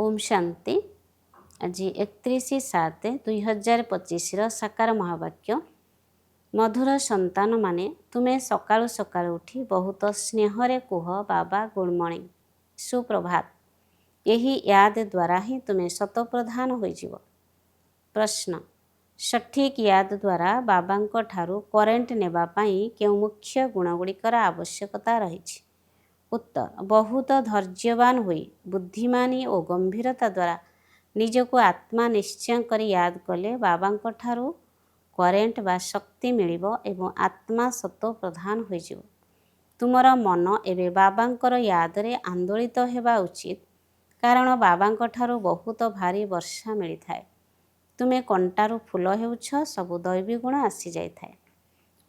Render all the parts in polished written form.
ओम शांति। आज 31/7/2025 साकार महावाक्य। मधुर संतान माने तुम्हें सकाळु सकाळु उठी बहुत स्नेहरे कुह बाबा गुड मॉर्निंग, सुप्रभात। यही याद द्वारा ही तुम्हें शतप्रधान होइजिव। प्रश्न, सठिक याद द्वारा बाबांको ठारू करेन्ट नेबा पाई केउ मुख्य गुणगुड़िकर आवश्यकता रही? उत्तर, बहुत धैर्यवान हुई बुद्धिमानी और गंभीरता द्वारा निजको आत्मा निश्चय करी याद कले बाबांको ठारू करेन्ट बा शक्ति मिलिबो एवं आत्मा सतो प्रधान होइजिवो। तुमर मन एवं बाबांकर याद रे आंदोलित हेबा उचित, कारण बाबांको ठारू बहुत भारी वर्षा मिली थाए। तुमे कंटारू फूल हेउछ, सबु दैवी गुण आसी जाई थाए।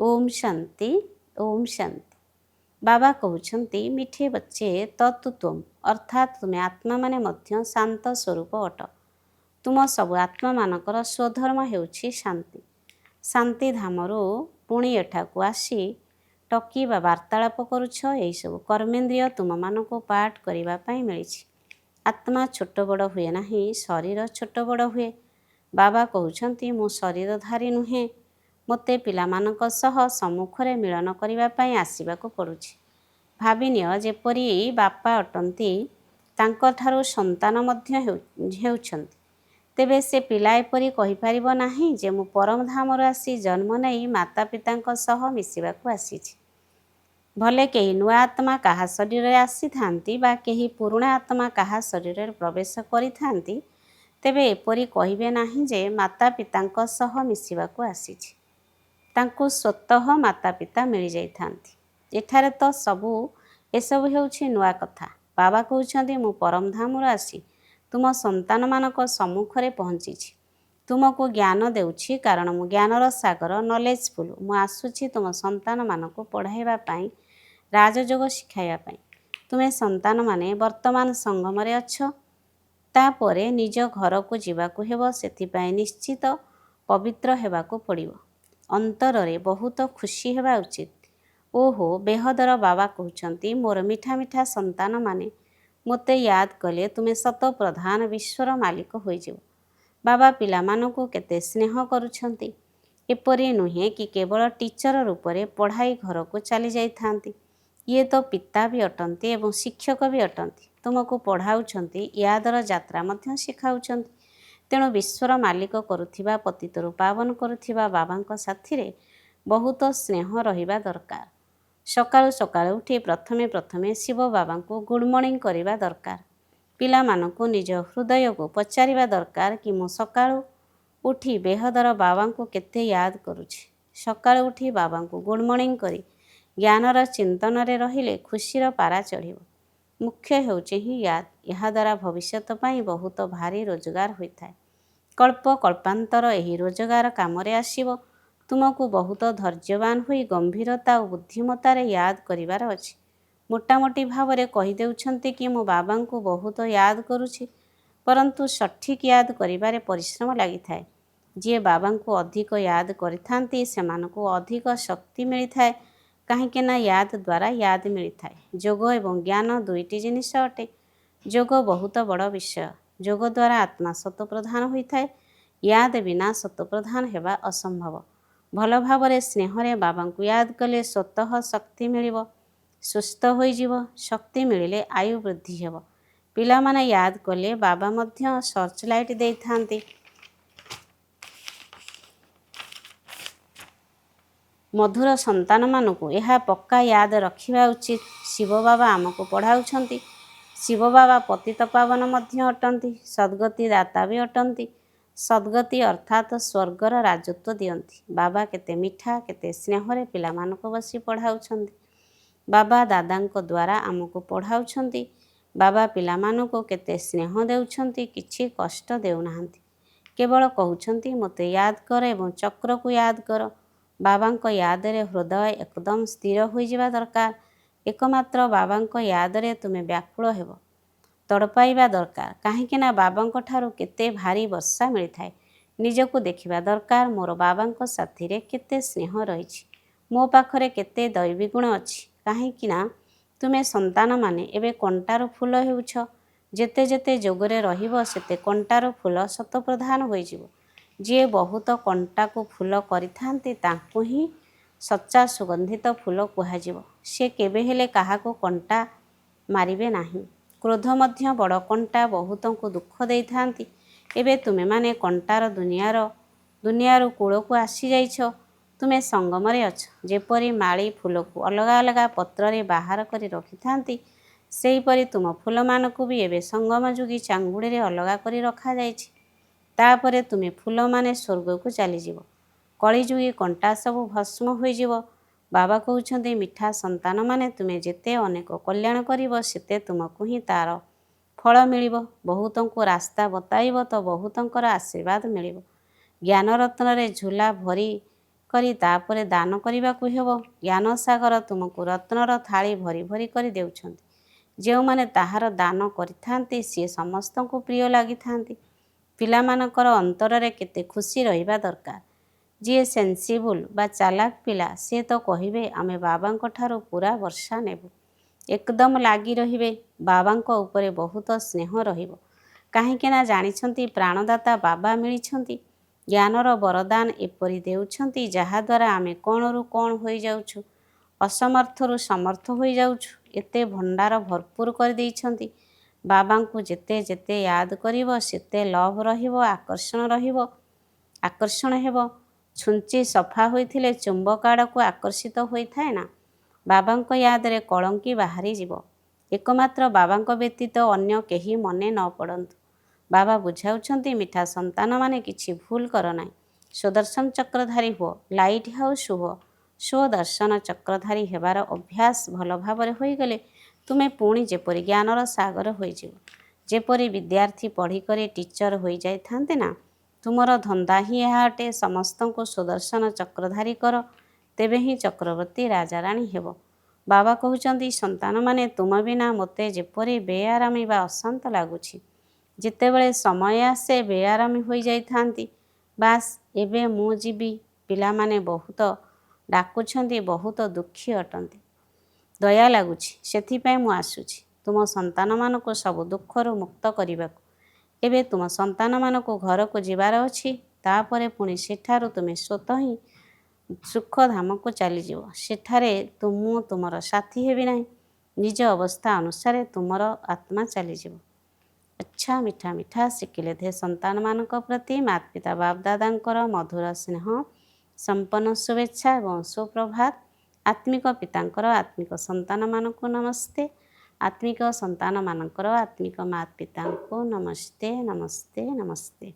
ओम शांति। ओम शांति। बाबा कहउछंती, मिठे बच्चे तत्तु तुम, अर्थात तुम्हें आत्मा माने मध्य शांत स्वरूप अट। तुम सब आत्मा मानकर स्वधर्म हेउछि शांति। शांति धामरू पुणी एठाकु आसी टकी बा वार्तालाप करुछ। एई सब कर्मेंद्रिय तुम मानको पाठ करिबा पई मिलिछि। आत्मा छोट बड़ हुए नाही, शरीर छोट बड़ हुए। बाबा कहउछंती, मु शरीरधारी नुहे, मोते पिलामानक सह सम्मुखरे मिलन करिबा पई आसिबाको पडुछि। भाविनिय जेपरि बापा अटंती, तांको ठारू संतान मध्य हेउछंती, तेबे से पिला एपरि कहि परिबो नाही जे मु परम धामरु आसी जन्म नेई माता पितांक सह मिसिबाको आसीछि। भले केही नुआ आत्मा काहा शरीर आसी थांती बा केही पुरुणा आत्मा काहा शरीर प्रवेश करि थांती, तेबे एपरि कहिबे नाही जे माता पितांक सह मिसिबाको आसीछि। तांकु स्वतः माता पिता मिली जाई थांती। एठारे तो सबू एसबु हेउछि नुआ कथा। बाबा कहउछंती, मु परम धामरु आसी तुम संतान मानक सम्मुखरे पहुंचीछि। तुमको ज्ञान देउछि, कारण मु ज्ञानर सागर नॉलेजफुल। मु आसुछि तुम संतान मानक पढ़ाइबा पई, राजयोग शिखाइबा पई। तुमे संतान माने वर्तमान संगमरे अछ, तापरे निज घरको जीवाको हेबो। सेथिपाई निश्चित पवित्र हेबाको पड़िबो। अंतररे बहुत खुशी हेबा उचित। ओहो, बेहदर बाबा कहउछंती, मोर मिठा मिठा संतान माने मोते याद कले तुमे सत प्रधान विश्वर मालिक होइजिव। बाबा पिला मानकु केते स्नेह करुछंती। एपरि नुहे कि केवल टीचर रूपरे पढ़ाई घर को चली जाई थांती। ये तो पिता भी अटंती एवं शिक्षक भी अटंती। तुमको पढ़ाउछंती, यादर यात्रा मध्य शिखाउछंती। तेणु विश्वर मालिक करुथिबा, पतितरु पावन करुथिबा बाबांक साथिरे बहुत स्नेह रहिबा दरकार। सकाळु सकाळु उठी प्रथमे शिव बाबांको गुड मॉर्निंग करिबा दरकार। पिला मानकु निज हृदय को पचारिबा दरकार कि मु सकाळु उठी बेहदर बाबांको केते याद करुछि। सकाळु उठी बाबांको गुड मॉर्निंग करी ज्ञानर चिंतन रे रहिले खुशीर पारा चढ़िबो। मुख्य हेउछि ही याद। यहा द्वारा भविष्यत पई बहुत भारी रोजगार होइथाय। कल्प कल्पांतर एही रोजगार कामरे आसीबो। तुमको बहुत धैर्यवान हुई गंभीरता और बुद्धिमतारे याद करिवार अछि। मोटामोटी भावरे कहि देउछंती कि मु बाबांको बहुत याद करुछि, परंतु सठिक याद करिबारे परिश्रम लागिथाय। जे बाबांको अधिक याद करिथांती सेमानको अधिक शक्ति मिलिथाय, काहेकि ना याद द्वारा याद मिलिथाय। जोग एवं ज्ञान दुईटी जिनिष अटे। जोग बहुत बड़ विषय। जोग द्वारा आत्मा सतप्रधान होइथाय। याद बिना सतप्रधान हेबा असंभव। भल भावरे स्नेहरे बाबांको याद कले स्वतः शक्ति मिलिबो। सुस्थ होइजिवो। शक्ति मिलिले आयु वृद्धि हेबो। पिला माने याद कले बाबा मध्य सर्च लाइट देई थांती। मधुर संतान मानकु एहा पक्का याद रखिबा उचित। शिव बाबा आमको पढ़ाउछंती। शिव बाबा पतित पावन मध्य अटंती, सद्गति दाता भी अटंती। सद्गति अर्थात स्वर्गर राजत्व दियंती। बाबा केते मिठा केते स्नेहरे पिला मानको बसी पढ़ाउछंती। बाबा दादांको द्वारा आमको पढ़ाउछंती। बाबा पिला मानको केते स्नेह देउछंती, किछि कष्ट देउनाहांती। केवल कहउछंती, मोते याद कर एवं चक्र को याद कर। बाबांको यादरे हृदय एकदम स्थिर होई जिबा दरकार। एकमात्र बाबांको यादरे तुमे व्याकुल हेबो, तड़पाइबा दरकार। काहेकि ना बाबांको ठारू केते भारी वर्षा मिलिथाय। निजको देखिबा दरकार, मोर बाबांको साथिरे केते स्नेह रहिछि, मो पाखरे केते दैवी गुण अछि। काहेकि ना तुमे संतान माने एबे कंटारू फूल हेउछ, ଯେତେ ଯେତେ ଯୋଗରେ ରହିବ ସେତେ କଣ୍ଟାର ଫୁଲ ଶତପ୍ରଧାନ ହୋଇଯିବ। ଯିଏ ବହୁତ କଣ୍ଟାକୁ ଫୁଲ କରିଥାନ୍ତି ତାଙ୍କୁ ହିଁ ସଚ୍ଚା ସୁଗନ୍ଧିତ ଫୁଲ କୁହାଯିବ। ସେ କେବେ ହେଲେ କାହାକୁ କଣ୍ଟା ମାରିବେ ନାହିଁ। କ୍ରୋଧ ମଧ୍ୟ ବଡ଼ କଣ୍ଟା ବହୁତଙ୍କୁ ଦୁଃଖ ଦେଇଥାନ୍ତି। ଏବେ ତୁମେମାନେ କଣ୍ଟାର ଦୁନିଆରୁ କୂଳକୁ ଆସିଯାଇଛ। ତୁମେ ସଙ୍ଗମରେ ଅଛ। ଯେପରି ମାଳି ଫୁଲକୁ ଅଲଗା ଅଲଗା ପତ୍ରରେ ବାହାର କରି ରଖିଥାନ୍ତି, ସେହିପରି ତୁମ ଫୁଲମାନଙ୍କୁ ବି ଏବେ ସଙ୍ଗମଯୋଗୀ ଚାଙ୍ଗୁଡ଼ିରେ ଅଲଗା କରି ରଖାଯାଇଛି। ତାପରେ ତୁମେ ଫୁଲମାନେ ସ୍ୱର୍ଗକୁ ଚାଲିଯିବ। କଳିଯୁଗୀ କଣ୍ଟା ସବୁ ଭସ୍ମ ହୋଇଯିବ। ବାବା କହୁଛନ୍ତି, ମିଠା ସନ୍ତାନମାନେ ତୁମେ ଯେତେ ଅନେକ କଲ୍ୟାଣ କରିବ ସେତେ ତୁମକୁ ହିଁ ତା'ର ଫଳ ମିଳିବ। ବହୁତଙ୍କୁ ରାସ୍ତା ବତାଇବ ତ ବହୁତଙ୍କର ଆଶୀର୍ବାଦ ମିଳିବ। ଜ୍ଞାନରତ୍ନରେ ଝୁଲା ଭରି କରି ତାପରେ ଦାନ କରିବାକୁ ହେବ। ଜ୍ଞାନସାଗର ତୁମକୁ ରତ୍ନର ଥାଳି ଭରି ଭରି କରି ଦେଉଛନ୍ତି। ଯେଉଁମାନେ ତାହାର ଦାନ କରିଥାନ୍ତି ସିଏ ସମସ୍ତଙ୍କୁ ପ୍ରିୟ ଲାଗିଥାନ୍ତି। ପିଲାମାନଙ୍କର ଅନ୍ତରରେ କେତେ ଖୁସି ରହିବା ଦରକାର। ଯିଏ ସେନ୍ସିବୁଲ୍ ବା ଚାଲାକ ପିଲା ସିଏ ତ କହିବେ ଆମେ ବାବାଙ୍କ ଠାରୁ ପୁରା ବର୍ଷା ନେବୁ। ଏକଦମ ଲାଗି ରହିବେ। ବାବାଙ୍କ ଉପରେ ବହୁତ ସ୍ନେହ ରହିବ। କାହିଁକିନା ଜାଣିଛନ୍ତି ପ୍ରାଣଦାତା ବାବା ମିଳିଛନ୍ତି। ଜ୍ଞାନର ବରଦାନ ଏପରି ଦେଉଛନ୍ତି ଯାହାଦ୍ୱାରା ଆମେ କଣରୁ କଣ ହୋଇଯାଉଛୁ, ଅସମର୍ଥରୁ ସମର୍ଥ ହୋଇଯାଉଛୁ। ଏତେ ଭଣ୍ଡାର ଭରପୁର କରିଦେଇଛନ୍ତି। ବାବାଙ୍କୁ ଯେତେ ଯେତେ ୟାଦ କରିବ ସେତେ ଲଭ ରହିବ, ଆକର୍ଷଣ ହେବ। ଛୁଞ୍ଚି ସଫା ହୋଇଥିଲେ ଚୁମ୍ବକ ଆଡ଼କୁ ଆକର୍ଷିତ ହୋଇଥାଏ ନା। ବାବାଙ୍କ ୟାଦରେ କଳଙ୍କି ବାହାରିଯିବ। ଏକମାତ୍ର ବାବାଙ୍କ ବ୍ୟତୀତ ଅନ୍ୟ କେହି ମନେ ନ ପଡ଼ନ୍ତୁ। ବାବା ବୁଝାଉଛନ୍ତି, ମିଠା ସନ୍ତାନମାନେ କିଛି ଭୁଲ କର ନାହିଁ। ସ୍ୱଦର୍ଶନ ଚକ୍ରଧାରୀ ହୁଅ, ଲାଇଟ୍ ହାଉସ୍ ହୁଅ। ସ୍ୱଦର୍ଶନ ଚକ୍ରଧାରୀ ହେବାର ଅଭ୍ୟାସ ଭଲ ଭାବରେ ହୋଇଗଲେ ତୁମେ ପୁଣି ଯେପରି ଜ୍ଞାନର ସାଗର ହୋଇଯିବ। ଯେପରି ବିଦ୍ୟାର୍ଥୀ ପଢ଼ିକରି ଟିଚର ହୋଇଯାଇଥାନ୍ତି ନା, ତୁମର ଧନ୍ଦା ହିଁ ଏହା ଅଟେ। ସମସ୍ତଙ୍କୁ ସ୍ୱଦର୍ଶନ ଚକ୍ରଧାରୀ କର, ତେବେ ହିଁ ଚକ୍ରବର୍ତ୍ତୀ ରାଜାରାଣୀ ହେବ। ବାବା କହୁଛନ୍ତି, ସନ୍ତାନମାନେ ତୁମ ବିନା ମୋତେ ଯେପରି ବେଆରାମୀ ବା ଅଶାନ୍ତ ଲାଗୁଛି। ଯେତେବେଳେ ସମୟ ଆସେ ବେଆରାମୀ ହୋଇଯାଇଥାନ୍ତି। ବାସ୍ ଏବେ ମୁଁ ଯିବି। ପିଲାମାନେ ବହୁତ ଡାକୁଛନ୍ତି, ବହୁତ ଦୁଃଖୀ ଅଟନ୍ତି। ଦୟା ଲାଗୁଛି, ସେଥିପାଇଁ ମୁଁ ଆସୁଛି ତୁମ ସନ୍ତାନମାନଙ୍କୁ ସବୁ ଦୁଃଖରୁ ମୁକ୍ତ କରିବାକୁ। ଏବେ ତୁମ ସନ୍ତାନମାନଙ୍କୁ ଘରକୁ ଯିବାର ଅଛି। ତାପରେ ପୁଣି ସେଠାରୁ ତୁମେ ସ୍ୱତଃ ହିଁ ସୁଖଧାମକୁ ଚାଲିଯିବ। ସେଠାରେ ମୁଁ ତୁମର ସାଥୀ ହେବି ନାହିଁ। ନିଜ ଅବସ୍ଥା ଅନୁସାରେ ତୁମର ଆତ୍ମା ଚାଲିଯିବ। ଆଚ୍ଛା, ମିଠା ମିଠା ଶିଖିଲେ ସନ୍ତାନମାନଙ୍କ ପ୍ରତି ମାତାପିତା ବାପଦାଦାଙ୍କର ମଧୁର ସ୍ନେହ ସମ୍ପନ୍ନ ଶୁଭେଚ୍ଛା ଏବଂ ସୁପ୍ରଭାତ। ଆତ୍ମିକ ପିତାଙ୍କର ଆତ୍ମିକ ସନ୍ତାନମାନଙ୍କୁ ନମସ୍ତେ। ଆତ୍ମିକ ସନ୍ତାନମାନଙ୍କର ଆତ୍ମିକ ମାତାପିତାଙ୍କୁ ନମସ୍ତେ ନମସ୍ତେ ନମସ୍ତେ।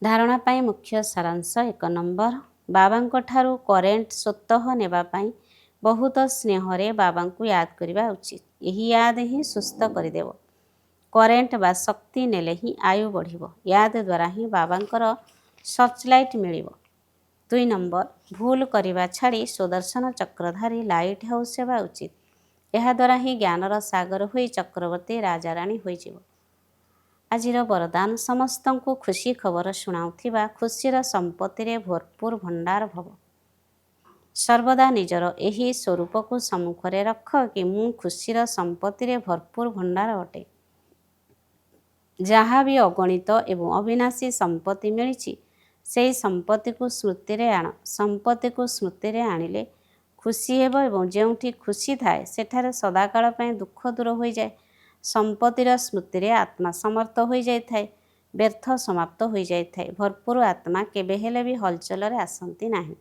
ଧାରଣା ପାଇଁ ମୁଖ୍ୟ ସାରାଂଶ 1 ନମ୍ବର, ବାବାଙ୍କ ଠାରୁ କରେଣ୍ଟ ସ୍ୱତଃ ନେବା ପାଇଁ ବହୁତ ସ୍ନେହରେ ବାବାଙ୍କୁ ୟାଦ କରିବା ଉଚିତ। ଏହି ୟାଦ ହିଁ ସୁସ୍ଥ କରିଦେବ। କରେଣ୍ଟ ବା ଶକ୍ତି ନେଲେ ହିଁ ଆୟୁ ବଢ଼ିବ। ୟାଦ ଦ୍ୱାରା ହିଁ ବାବାଙ୍କର ସର୍ଚ୍ଚଲାଇଟ୍ ମିଳିବ। 2 ନମ୍ବର, ଭୁଲ କରିବା ଛାଡ଼ି ସ୍ୱଦର୍ଶନ ଚକ୍ରଧାରୀ ଲାଇଟ୍ ହାଉସ୍ ହେବା ଉଚିତ। ଏହାଦ୍ୱାରା ହିଁ ଜ୍ଞାନର ସାଗର ହୋଇ ଚକ୍ରବର୍ତ୍ତୀ ରାଜାରାଣୀ ହୋଇଯିବ। ଆଜିର ବରଦାନ, ସମସ୍ତଙ୍କୁ ଖୁସି ଖବର ଶୁଣାଉଥିବା ଖୁସିର ସମ୍ପତ୍ତିରେ ଭରପୁର ଭଣ୍ଡାର ଭବ। ସର୍ବଦା ନିଜର ଏହି ସ୍ୱରୂପକୁ ସମ୍ମୁଖରେ ରଖ କି ମୁଁ ଖୁସିର ସମ୍ପତ୍ତିରେ ଭରପୁର ଭଣ୍ଡାର ଅଟେ। ଯାହା ବି ଅଗଣିତ ଏବଂ ଅବିନାଶୀ ସମ୍ପତ୍ତି ମିଳିଛି ସେହି ସମ୍ପତ୍ତିକୁ ସ୍ମୃତିରେ ଆଣ। ସମ୍ପତ୍ତିକୁ ସ୍ମୃତିରେ ଆଣିଲେ ଖୁସି ହେବ ଏବଂ ଯେଉଁଠି ଖୁସି ଥାଏ ସେଠାରେ ସଦାକାଳ ପାଇଁ ଦୁଃଖ ଦୂର ହୋଇଯାଏ। ସମ୍ପତ୍ତିର ସ୍ମୃତିରେ ଆତ୍ମା ସମର୍ଥ ହୋଇଯାଇଥାଏ, ବ୍ୟର୍ଥ ସମାପ୍ତ ହୋଇଯାଇଥାଏ। ଭରପୁର ଆତ୍ମା କେବେ ହେଲେ ବି ହଲଚଲରେ ଆସନ୍ତି ନାହିଁ।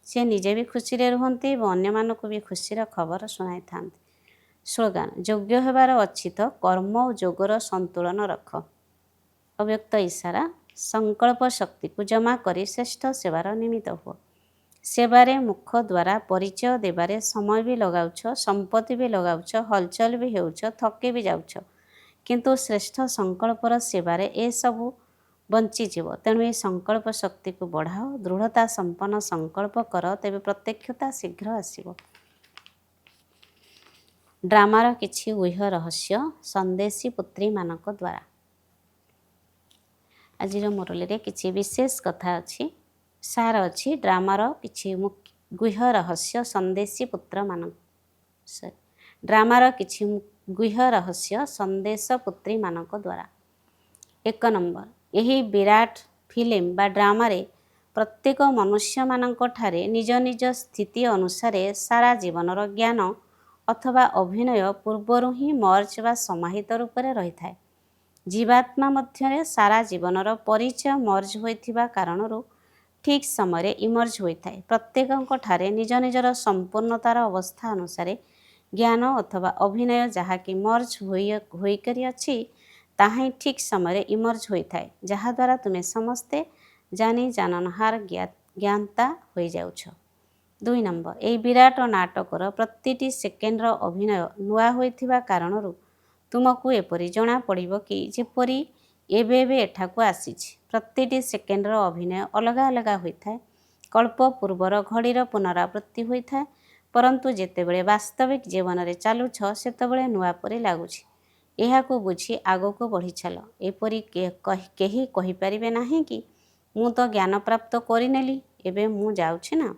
ସେ ନିଜେ ବି ଖୁସିରେ ରୁହନ୍ତି ଏବଂ ଅନ୍ୟମାନଙ୍କୁ ବି ଖୁସିର ଖବର ଶୁଣାଇଥାନ୍ତି। ସ୍ଲୋଗାନ, ଯୋଗ୍ୟ ହେବାର ଅଛି ତ କର୍ମ ଓ ଯୋଗର ସନ୍ତୁଳନ ରଖ। ଅବ୍ୟକ୍ତ ଇସାରା, ସଂକଳ୍ପ ଶକ୍ତିକୁ ଜମା କରି ଶ୍ରେଷ୍ଠ ସେବାର ନିମିତ୍ତ ହୁଅ। ସେବାରେ ମୁଖ ଦ୍ୱାରା ପରିଚୟ ଦେବାରେ ସମୟ ବି ଲଗାଉଛ, ସମ୍ପତ୍ତି ବି ଲଗାଉଛ, ହଲଚଲ ବି ହେଉଛ, ଥକି ବି ଯାଉଛ, କିନ୍ତୁ ଶ୍ରେଷ୍ଠ ସଂକଳ୍ପର ସେବାରେ ଏସବୁ ବଞ୍ଚିଯିବ। ତେଣୁ ଏହି ସଂକଳ୍ପ ଶକ୍ତିକୁ ବଢ଼ାଅ, ଦୃଢ଼ତା ସମ୍ପନ୍ନ ସଂକଳ୍ପ କର, ତେବେ ପ୍ରତ୍ୟକ୍ଷତା ଶୀଘ୍ର ଆସିବ। ଡ୍ରାମାର କିଛି ଗୁହ୍ୟ ରହସ୍ୟ ସନ୍ଦେଶୀ ପୁତ୍ରୀମାନଙ୍କ ଦ୍ୱାରା। ଆଜିର ମୁରଲୀରେ କିଛି ବିଶେଷ କଥା ଅଛି, ସାର ଅଛି। ଡ୍ରାମାର କିଛି ଗୁହ୍ୟ ରହସ୍ୟ ସନ୍ଦେଶୀ ଡ୍ରାମାର କିଛି ଗୁହ୍ୟ ରହସ୍ୟ ସନ୍ଦେଶ ପୁତ୍ରୀମାନଙ୍କ ଦ୍ୱାରା। 1 ନମ୍ବର, ଏହି ବିରାଟ ଫିଲ୍ମ ବା ଡ୍ରାମାରେ ପ୍ରତ୍ୟେକ ମନୁଷ୍ୟମାନଙ୍କଠାରେ ନିଜ ନିଜ ସ୍ଥିତି ଅନୁସାରେ ସାରା ଜୀବନର ଜ୍ଞାନ ଅଥବା ଅଭିନୟ ପୂର୍ବରୁ ହିଁ ମର୍ଜ ବା ସମାହିତ ରୂପରେ ରହିଥାଏ। ଜୀବାତ୍ମା ମଧ୍ୟରେ ସାରା ଜୀବନର ପରିଚୟ ମର୍ଜ ହୋଇଥିବା କାରଣରୁ ଠିକ୍ ସମୟରେ ଇମର୍ଜ ହୋଇଥାଏ। ପ୍ରତ୍ୟେକଙ୍କଠାରେ ନିଜ ନିଜର ସମ୍ପୂର୍ଣ୍ଣତାର ଅବସ୍ଥା ଅନୁସାରେ ଜ୍ଞାନ ଅଥବା ଅଭିନୟ ଯାହାକି ମର୍ଜ ହୋଇକରି ଅଛି ତାହା ହିଁ ଠିକ୍ ସମୟରେ ଇମର୍ଜ ହୋଇଥାଏ, ଯାହାଦ୍ୱାରା ତୁମେ ସମସ୍ତେ ଜାନି ଜାନନହାର ଜ୍ଞାତା ହୋଇଯାଉଛ। 2 ନମ୍ବର, ଏହି ବିରାଟ ନାଟକର ପ୍ରତିଟି ସେକେଣ୍ଡର ଅଭିନୟ ନୂଆ ହୋଇଥିବା କାରଣରୁ ତୁମକୁ ଏପରି ଜଣାପଡ଼ିବ କି ଯେପରି ଏବେ ଏବେ ଏଠାକୁ ଆସିଛି। ପ୍ରତିଟି ସେକେଣ୍ଡର ଅଭିନୟ ଅଲଗା ଅଲଗା ହୋଇଥାଏ। କଳ୍ପ ପୂର୍ବର ଘଡ଼ିର ପୁନରାବୃତ୍ତି ହୋଇଥାଏ, ପରନ୍ତୁ ଯେତେବେଳେ ବାସ୍ତବିକ ଜୀବନରେ ଚାଲୁଛ ସେତେବେଳେ ନୂଆ ପରି ଲାଗୁଛି। ଏହାକୁ ବୁଝି ଆଗକୁ ବଢ଼ିଚାଲ। ଏପରି କେହି କହିପାରିବେ ନାହିଁ କି ମୁଁ ତ ଜ୍ଞାନ ପ୍ରାପ୍ତ କରିନେଲି, ଏବେ ମୁଁ ଯାଉଛି ନା।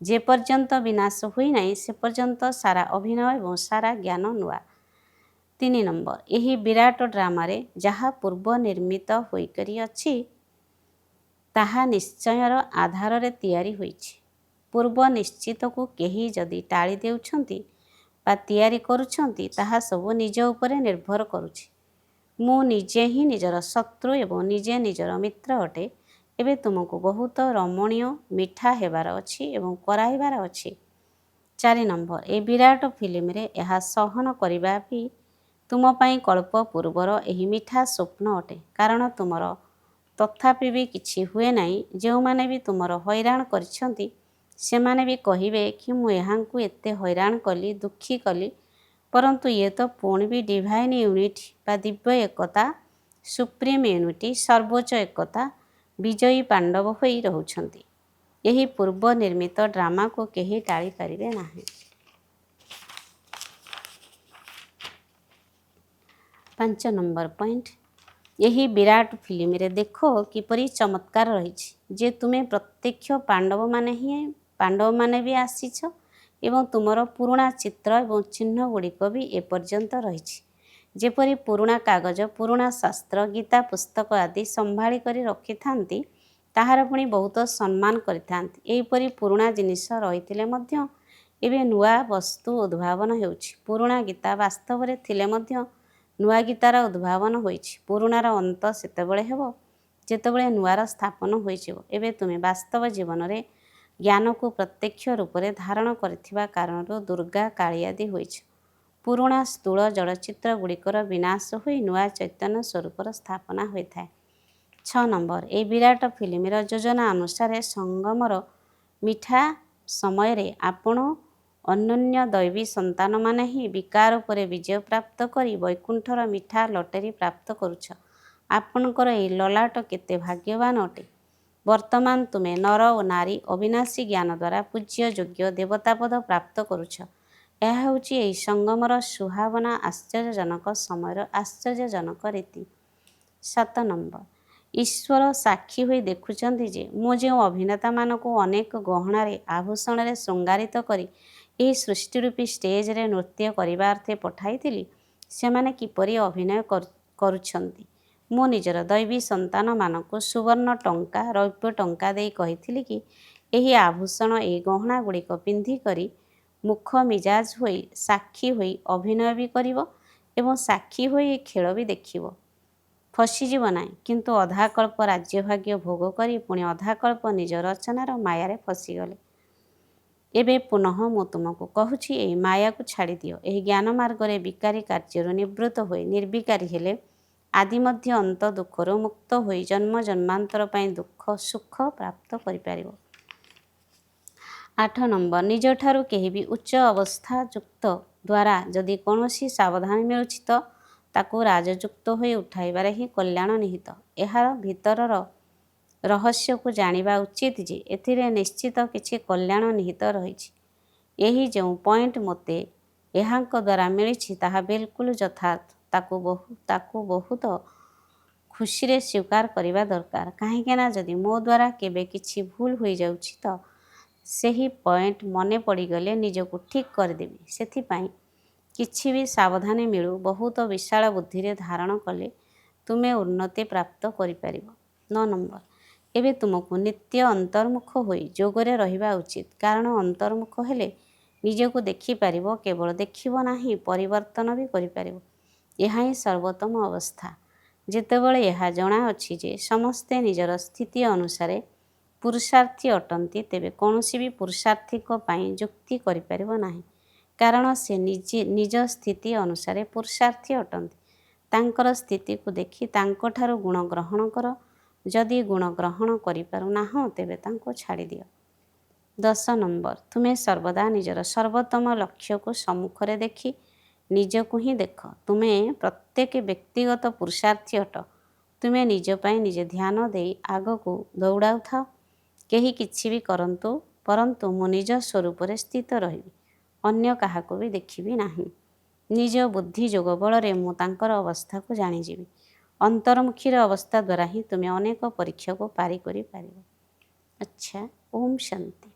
ଯେପର୍ଯ୍ୟନ୍ତ ବିନାଶ ହୋଇନାହିଁ ସେ ପର୍ଯ୍ୟନ୍ତ ସାରା ଅଭିନୟ ଏବଂ ସାରା ଜ୍ଞାନ ନୂଆ। 3 ନମ୍ବର, ଏହି ବିରାଟ ଡ୍ରାମାରେ ଯାହା ପୂର୍ବ ନିର୍ମିତ ହୋଇକରି ଅଛି ତାହା ନିଶ୍ଚୟର ଆଧାରରେ ତିଆରି ହୋଇଛି। ପୂର୍ବ ନିଶ୍ଚିତକୁ କେହି ଯଦି ଟାଳି ଦେଉଛନ୍ତି ବା ତିଆରି କରୁଛନ୍ତି ତାହା ସବୁ ନିଜ ଉପରେ ନିର୍ଭର କରୁଛି। ମୁଁ ନିଜେ ହିଁ ନିଜର ଶତ୍ରୁ ଏବଂ ନିଜେ ନିଜର ମିତ୍ର ଅଟେ। ଏବେ ତୁମକୁ ବହୁତ ରମଣୀୟ ମିଠା ହେବାର ଅଛି ଏବଂ କରାଇବାର ଅଛି। 4 ନମ୍ବର, ଏହି ବିରାଟ ଫିଲ୍ମରେ ଏହା ସହନ କରିବା ବି ତୁମ ପାଇଁ କଳ୍ପ ପୂର୍ବର ଏହି ମିଠା ସ୍ୱପ୍ନ ଅଟେ, କାରଣ ତୁମର ତଥାପି ବି କିଛି ହୁଏ ନାହିଁ। ଯେଉଁମାନେ ବି ତୁମର ହଇରାଣ କରିଛନ୍ତି ସେମାନେ ବି କହିବେ କି ମୁଁ ଏହାଙ୍କୁ ଏତେ ହଇରାଣ କଲି, ଦୁଃଖୀ କଲି, ପରନ୍ତୁ ଇଏ ତ ପୁଣି ବି ଡିଭାଇନ୍ ୟୁନିଟି ବା ଦିବ୍ୟ ଏକତା, ସୁପ୍ରିମ୍ ୟୁନିଟି, ସର୍ବୋଚ୍ଚ ଏକତା ବିଜୟୀ ପାଣ୍ଡବ ହୋଇ ରହୁଛନ୍ତି। ଏହି ପୂର୍ବ ନିର୍ମିତ ଡ୍ରାମାକୁ କେହି ଟାଳି ପାରିବେ ନାହିଁ। 5 ନମ୍ବର ପଏଣ୍ଟ, ଏହି ବିରାଟ ଫିଲ୍ମରେ ଦେଖ କିପରି ଚମତ୍କାର ରହିଛି ଯେ ତୁମେ ପ୍ରତ୍ୟକ୍ଷ ପାଣ୍ଡବମାନେ ବି ଆସିଛ ଏବଂ ତୁମର ପୁରୁଣା ଚିତ୍ର ଏବଂ ଚିହ୍ନ ଗୁଡ଼ିକ ବି ଏପର୍ଯ୍ୟନ୍ତ ରହିଛି। ଯେପରି ପୁରୁଣା କାଗଜ, ପୁରୁଣା ଶାସ୍ତ୍ର, ଗୀତା ପୁସ୍ତକ ଆଦି ସମ୍ଭାଳି କରି ରଖିଥାନ୍ତି, ତାହାର ପୁଣି ବହୁତ ସମ୍ମାନ କରିଥାନ୍ତି। ଏହିପରି ପୁରୁଣା ଜିନିଷ ରହିଥିଲେ ମଧ୍ୟ ଏବେ ନୂଆ ବସ୍ତୁ ଉଦ୍ଭାବନ ହେଉଛି। ପୁରୁଣା ଗୀତା ବାସ୍ତବରେ ଥିଲେ ମଧ୍ୟ ନୂଆ ଗୀତାର ଉଦ୍ଭାବନ ହୋଇଛି। ପୁରୁଣାର ଅନ୍ତ ସେତେବେଳେ ହେବ ଯେତେବେଳେ ନୂଆର ସ୍ଥାପନ ହୋଇଯିବ। ଏବେ ତୁମେ ବାସ୍ତବ ଜୀବନରେ ଜ୍ଞାନକୁ ପ୍ରତ୍ୟକ୍ଷ ରୂପରେ ଧାରଣ କରିଥିବା କାରଣରୁ ଦୁର୍ଗା, କାଳୀ ଆଦି ହୋଇଛ। ପୁରୁଣା ସ୍ଥୂଳ ଜଡ଼ଚିତ୍ର ଗୁଡ଼ିକର ବିନାଶ ହୋଇ ନୂଆ ଚୈତନ୍ୟ ସ୍ୱରୂପର ସ୍ଥାପନା ହୋଇଥାଏ। 6 ନମ୍ବର, ଏହି ବିରାଟ ଫିଲ୍ମର ଯୋଜନା ଅନୁସାରେ ସଙ୍ଗମର ମିଠା ସମୟରେ ଆପଣ ଅନନ୍ୟ ଦୈବୀ ସନ୍ତାନମାନେ ହିଁ ବିକାର ଉପରେ ବିଜୟ ପ୍ରାପ୍ତ କରି ବୈକୁଣ୍ଠର ମିଠା ଲଟେରୀ ପ୍ରାପ୍ତ କରୁଛ। ଆପଣଙ୍କର ଏହି ଲଲାଟ କେତେ ଭାଗ୍ୟବାନ ଅଟେ। ବର୍ତ୍ତମାନ ତୁମେ ନର ଓ ନାରୀ ଅବିନାଶୀ ଜ୍ଞାନ ଦ୍ୱାରା ପୂଜ୍ୟ ଯୋଗ୍ୟ ଦେବତାପଦ ପ୍ରାପ୍ତ କରୁଛ। ଏହା ହେଉଛି ଏହି ସଙ୍ଗମର ସୁହାବନା ଆଶ୍ଚର୍ଯ୍ୟଜନକ ସମୟର ଆଶ୍ଚର୍ଯ୍ୟଜନକ ରୀତି। 7 ନମ୍ବର, ଈଶ୍ୱର ସାକ୍ଷୀ ହୋଇ ଦେଖୁଛନ୍ତି ଯେ ମୁଁ ଯେଉଁ ଅଭିନେତାମାନଙ୍କୁ ଅନେକ ଗହଣାରେ ଆଭୂଷଣରେ ଶୃଙ୍ଗାରିତ କରି ଏହି ସୃଷ୍ଟିରୂପୀ ଷ୍ଟେଜରେ ନୃତ୍ୟ କରିବା ଅର୍ଥେ ପଠାଇଥିଲି ସେମାନେ କିପରି ଅଭିନୟ କରୁଛନ୍ତି। ମୁଁ ନିଜର ଦୈବୀ ସନ୍ତାନମାନଙ୍କୁ ସୁବର୍ଣ୍ଣ ଟଙ୍କା, ରୌପ୍ୟ ଟଙ୍କା ଦେଇ କହିଥିଲି କି ଏହି ଆଭୂଷଣ, ଏହି ଗହଣା ଗୁଡ଼ିକ ପିନ୍ଧିକରି ମୁଖ ମିଜାଜ ହୋଇ ସାକ୍ଷୀ ହୋଇ ଅଭିନୟ ବି କରିବ ଏବଂ ସାକ୍ଷୀ ହୋଇ ଏହି ଖେଳ ବି ଦେଖିବ। ଫସିଯିବ ନାହିଁ, କିନ୍ତୁ ଅଧାକଳ୍ପ ରାଜ୍ୟଭାଗ୍ୟ ଭୋଗ କରି ପୁଣି ଅଧାକଳ୍ପ ନିଜ ରଚନାର ମାୟାରେ ଫସିଗଲେ। ଏବେ ପୁନଃ ମୁଁ ତୁମକୁ କହୁଛି ଏହି ମାୟାକୁ ଛାଡ଼ିଦିଅ। ଏହି ଜ୍ଞାନ ମାର୍ଗରେ ବିକାରୀ କାର୍ଯ୍ୟରୁ ନିବୃତ୍ତ ହୋଇ ନିର୍ବିକାରୀ ହେଲେ ଆଦି ମଧ୍ୟ ଅନ୍ତ ଦୁଃଖରୁ ମୁକ୍ତ ହୋଇ ଜନ୍ମ ଜନ୍ମାନ୍ତର ପାଇଁ ସୁଖ ପ୍ରାପ୍ତ କରିପାରିବ। 8 ନମ୍ବର, ନିଜଠାରୁ କେହି ବି ଉଚ୍ଚ ଅବସ୍ଥାଯୁକ୍ତ ଦ୍ୱାରା ଯଦି କୌଣସି ସାବଧାନୀ ମିଳୁଛି ତ ତାକୁ ରାଜଯୁକ୍ତ ହୋଇ ଉଠାଇବାରେ ହିଁ କଲ୍ୟାଣ ନିହିତ। ଏହାର ଭିତରର ରହସ୍ୟକୁ ଜାଣିବା ଉଚିତ ଯେ ଏଥିରେ ନିଶ୍ଚିତ କିଛି କଲ୍ୟାଣ ନିହିତ ରହିଛି। ଏହି ଯେଉଁ ପଏଣ୍ଟ ମୋତେ ଏହାଙ୍କ ଦ୍ୱାରା ମିଳିଛି ତାହା ବିଲକୁଲ ଯଥାର୍ଥ। ତାକୁ ବହୁତ ଖୁସିରେ ସ୍ୱୀକାର କରିବା ଦରକାର, କାହିଁକିନା ଯଦି ମୋ ଦ୍ୱାରା କେବେ କିଛି ଭୁଲ ହୋଇଯାଉଛି ତ ସେହି ପଏଣ୍ଟ ମନେ ପଡ଼ିଗଲେ ନିଜକୁ ଠିକ୍ କରିଦେବି। ସେଥିପାଇଁ କିଛି ବି ସାବଧାନୀ ମିଳୁ ବହୁତ ବିଶାଳ ବୁଦ୍ଧିରେ ଧାରଣ କଲେ ତୁମେ ଉନ୍ନତି ପ୍ରାପ୍ତ କରିପାରିବ। 9 ନମ୍ବର, ଏବେ ତୁମକୁ ନିତ୍ୟ ଅନ୍ତର୍ମୁଖ ହୋଇ ଯୋଗରେ ରହିବା ଉଚିତ। କାରଣ ଅନ୍ତର୍ମୁଖ ହେଲେ ନିଜକୁ ଦେଖିପାରିବ, କେବଳ ଦେଖିବ ନାହିଁ ପରିବର୍ତ୍ତନ ବି କରିପାରିବ। ଏହା ହିଁ ସର୍ବୋତ୍ତମ ଅବସ୍ଥା। ଯେତେବେଳେ ଏହା ଜଣାଅଛି ଯେ ସମସ୍ତେ ନିଜର ସ୍ଥିତି ଅନୁସାରେ ପୁରୁଷାର୍ଥୀ ଅଟନ୍ତି, ତେବେ କୌଣସି ବି ପୁରୁଷାର୍ଥୀଙ୍କ ପାଇଁ ଯୁକ୍ତି କରିପାରିବ ନାହିଁ। କାରଣ ସେ ନିଜ ସ୍ଥିତି ଅନୁସାରେ ପୁରୁଷାର୍ଥୀ ଅଟନ୍ତି। ତାଙ୍କର ସ୍ଥିତିକୁ ଦେଖି ତାଙ୍କଠାରୁ ଗୁଣ ଗ୍ରହଣ କର। ଯଦି ଗୁଣ ଗ୍ରହଣ କରିପାରୁନାହଁ ତେବେ ତାଙ୍କୁ ଛାଡ଼ିଦିଅ। 10 ନମ୍ବର, ତୁମେ ସର୍ବଦା ନିଜର ସର୍ବୋତ୍ତମ ଲକ୍ଷ୍ୟକୁ ସମ୍ମୁଖରେ ଦେଖି ନିଜକୁ ହିଁ ଦେଖ। ତୁମେ ପ୍ରତ୍ୟେକ ବ୍ୟକ୍ତିଗତ ପୁରୁଷାର୍ଥୀ ଅଟ। ତୁମେ ନିଜ ପାଇଁ ନିଜେ ଧ୍ୟାନ ଦେଇ ଆଗକୁ ଦୌଡ଼ାଉଥାଅ। କେହି କିଛି ବି କରନ୍ତୁ, ପରନ୍ତୁ ମୁଁ ନିଜ ସ୍ୱରୂପରେ ସ୍ଥିତ ରହିବି, ଅନ୍ୟ କାହାକୁ ବି ଦେଖିବି ନାହିଁ। ନିଜ ବୁଦ୍ଧି ଯୋଗ ବଳରେ ମୁଁ ତାଙ୍କର ଅବସ୍ଥାକୁ ଜାଣିଯିବି। ଅନ୍ତର୍ମୁଖୀର ଅବସ୍ଥା ଦ୍ୱାରା ହିଁ ତୁମେ ଅନେକ ପରୀକ୍ଷାକୁ ପାରି କରିପାରିବ। ଆଚ୍ଛା, ଓମ୍ ଶାନ୍ତି।